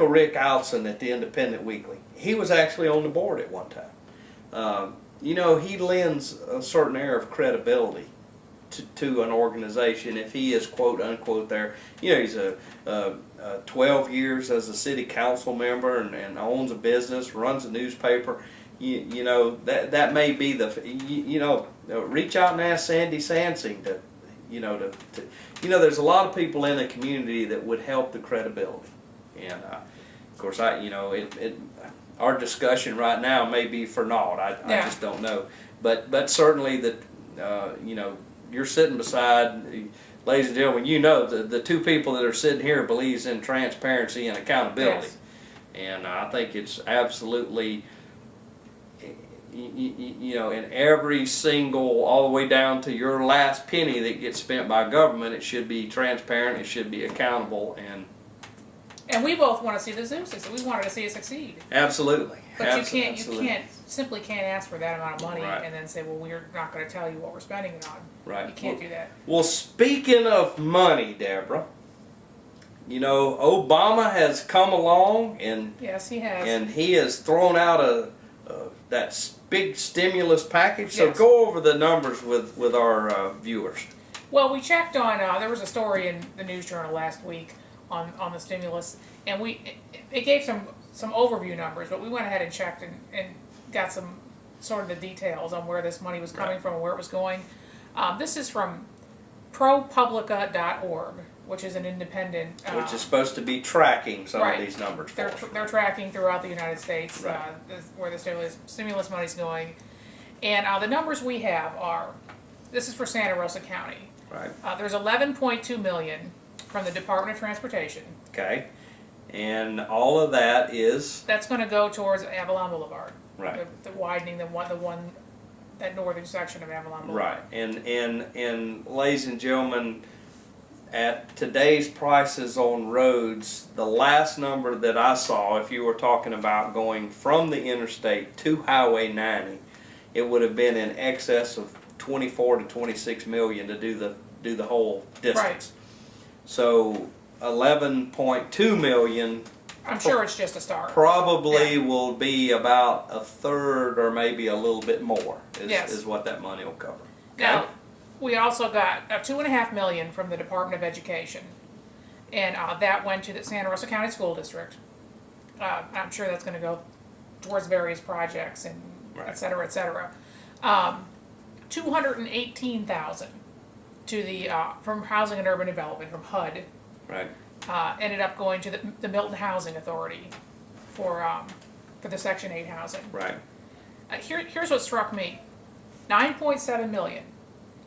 Rick Allison at the Independent Weekly. He was actually on the board at one time. You know, he lends a certain air of credibility to an organization if he is quote unquote there. You know, he's 12 years as a city council member and owns a business, runs a newspaper. You know, that may be reach out and ask Sandy Sansing to there's a lot of people in the community that would help the credibility. And of course, our discussion right now may be for naught. I just don't know. But certainly that you're sitting beside, ladies and gentlemen. You know the two people that are sitting here believes in transparency and accountability. Yes. And I think it's absolutely, in every single, all the way down to your last penny that gets spent by government, it should be transparent. It should be accountable. And we both want to see the zoo succeed. We wanted to see it succeed. Absolutely. But you simply can't ask for that amount of money and then say, well, we're not going to tell you what we're spending it on. Right. You can't do that. Well, speaking of money, Deborah, Obama has come along and yes, he has, and he has thrown out that big stimulus package. So yes. Go over the numbers with our viewers. Well, we checked on. There was a story in the News Journal last week on the stimulus, and it gave some overview numbers, but we went ahead and checked and got some sort of the details on where this money was coming from and where it was going. This is from ProPublica.org, which is an independent... which is supposed to be tracking some of these numbers for us. They're tracking throughout the United States where the stimulus money is going. And the numbers we have are, this is for Santa Rosa County. Right. There's $11.2 million from the Department of Transportation. Okay. And all of that is... That's going to go towards Avalon Boulevard. Right. The widening, that northern section of Avalon Boulevard. Right. And ladies and gentlemen, at today's prices on roads, the last number that I saw, if you were talking about going from the interstate to Highway 90, it would have been in excess of 24 to 26 million to do the whole distance. Right. So 11.2 million. I'm sure it's just a start. Probably will be about a third or maybe a little bit more is what that money will cover. Okay? Now, we also got $2.5 million from the Department of Education, and that went to the Santa Rosa County School District. I'm sure that's going to go towards various projects and et cetera, et cetera. $218,000 to the from Housing and Urban Development, from HUD. Right. Ended up going to the Milton Housing Authority for the Section 8 housing. Right. Here's what struck me: $9.7 million.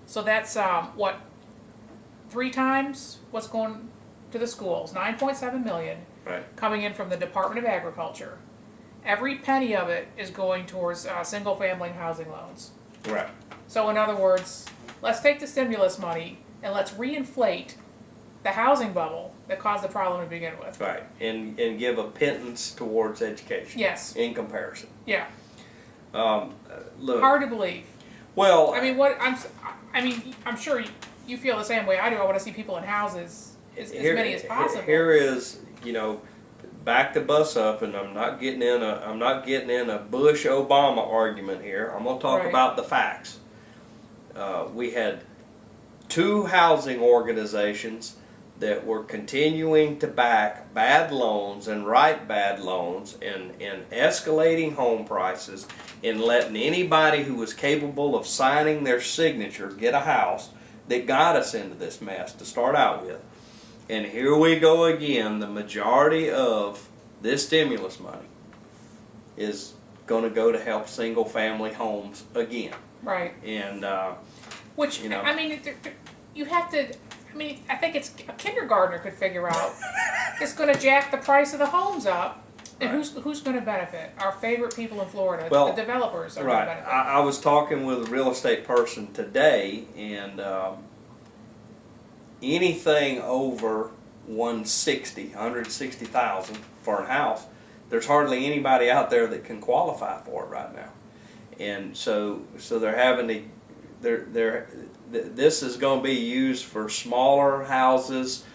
So that's what, 3 times what's going to the schools. $9.7 million coming in from the Department of Agriculture. Every penny of it is going towards single-family housing loans. Right. So in other words, let's take the stimulus money and let's reinflate the housing bubble that caused the problem to begin with. Right. And give a pittance towards education. Yes. In comparison. Yeah. Look. Hard to believe. Well, I'm sure you feel the same way I do. I want to see people in houses as many as possible. Here is, back the bus up, and I'm not getting in a Bush Obama argument here. I'm going to talk about the facts. We had 2 housing organizations that were continuing to back bad loans and write bad loans and escalating home prices and letting anybody who was capable of signing their signature get a house that got us into this mess to start out with. And here we go again. The majority of this stimulus money is going to go to help single family homes again. Right. And which, you have to, I think it's a kindergartner could figure out it's going to jack the price of the homes up. And who's going to benefit? Our favorite people in Florida, the developers are going to benefit. I was talking with a real estate person today, and anything over 160,000 for a house, there's hardly anybody out there that can qualify for it right now. And so they're having to, this is going to be used for smaller houses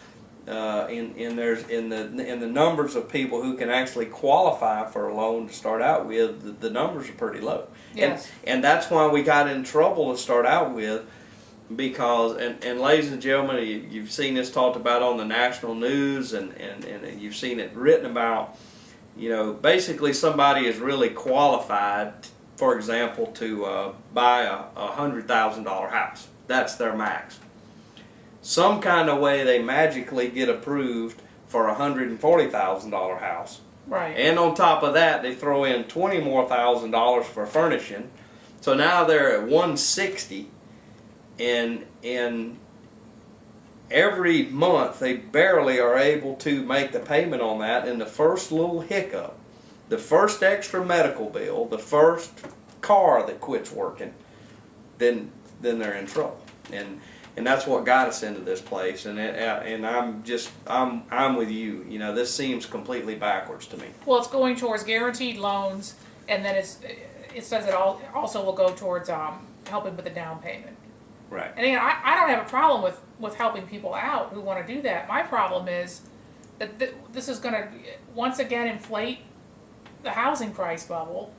in the numbers of people who can actually qualify for a loan to start out with, the numbers are pretty low. Yes. And that's why we got in trouble to start out with, because and ladies and gentlemen, you've seen this talked about on the national news, and you've seen it written about. You know, basically somebody is really qualified, for example, to buy a $100,000 house. That's their max. Some kind of way they magically get approved for a $140,000 house. Right. And on top of that, they throw in $20,000 more for furnishing. So now they're at 160, and every month they barely are able to make the payment on that. And the first little hiccup, the first extra medical bill, the first car that quits working, then they're in trouble. And that's what got us into this place. And I'm with you. You know, this seems completely backwards to me. Well, it's going towards guaranteed loans, and then it says it also will go towards helping with the down payment. Right. And again, I don't have a problem with helping people out who want to do that. My problem is that this is going to once again inflate the housing price bubble.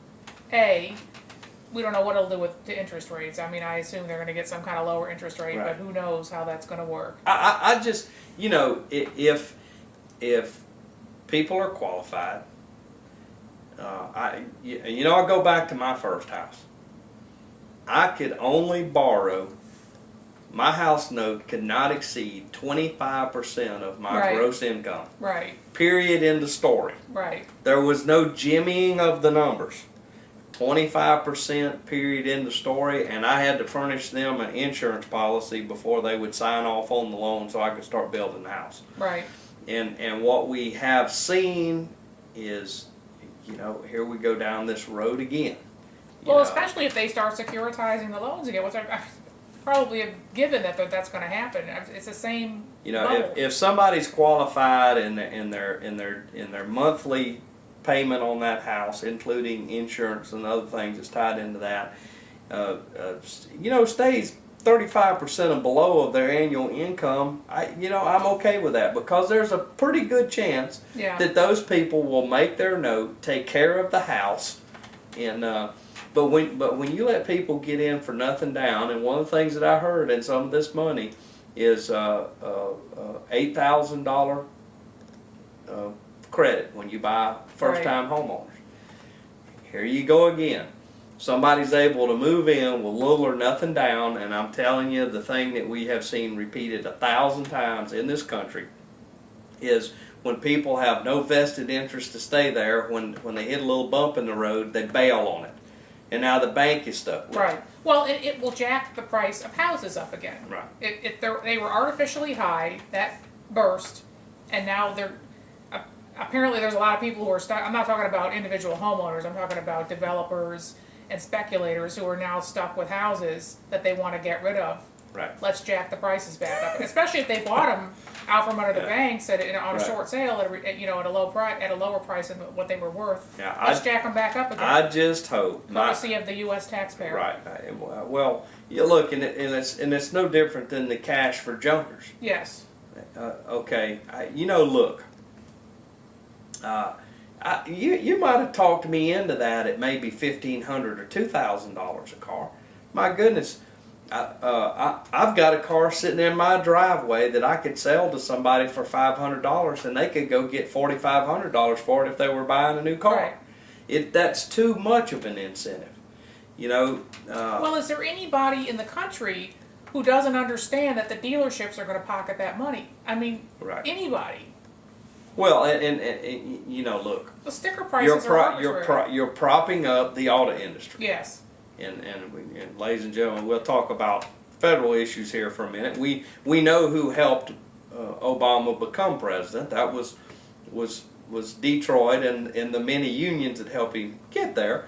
We don't know what it'll do with the interest rates. I mean, I assume they're going to get some kind of lower interest rate, Right. but who knows how that's going to work. I just, you know, if people are qualified, I go back to my first house. I could only borrow, my house note could not exceed 25% of my Right. gross income. Right. Period, end of story. Right. There was no jimmying of the numbers. 25%, period, end of story, and I had to furnish them an insurance policy before they would sign off on the loan so I could start building the house. Right. And what we have seen is, you know, here we go down this road again. Well, especially if they start securitizing the loans again, which I probably a given that's going to happen. It's the same. You know, bubble. if somebody's qualified in their monthly payment on that house, including insurance and other things that's tied into that, stays 35% and below of their annual income, I'm okay with that, because there's a pretty good chance that those people will make their note, take care of the house, and but when you let people get in for nothing down, and one of the things that I heard in some of this money is $8,000 credit when you buy first-time homeowners. Here you go again. Somebody's able to move in with little or nothing down, and I'm telling you, the thing that we have seen repeated 1,000 times in this country is when people have no vested interest to stay there, when they hit a little bump in the road, they bail on it. And now the bank is stuck with it. Well, it will jack the price of houses up again. Right. They were artificially high, that burst, and now they're... Apparently there's a lot of people who are stuck. I'm not talking about individual homeowners. I'm talking about developers and speculators who are now stuck with houses that they want to get rid of. Right. Let's jack the prices back up, especially if they bought them out from under the banks on a short sale at a low price, at a lower price than what they were worth. Yeah, Let's jack them back up again. I just hope. Courtesy of the U.S. taxpayer. Right. Well, you look, and it's no different than the cash for junkers. Yes. Okay. Look. You might have talked me into that at maybe $1,500 or $2,000 a car. My goodness, I've got a car sitting in my driveway that I could sell to somebody for $500, and they could go get $4,500 for it if they were buying a new car. Right. That's too much of an incentive. Well, is there anybody in the country who doesn't understand that the dealerships are going to pocket that money? I mean, anybody. Well, and look, the sticker prices are arbitrary. You're propping up the auto industry. Yes. And ladies and gentlemen, we'll talk about federal issues here for a minute. We know who helped Obama become president. That was Detroit and the many unions that helped him get there.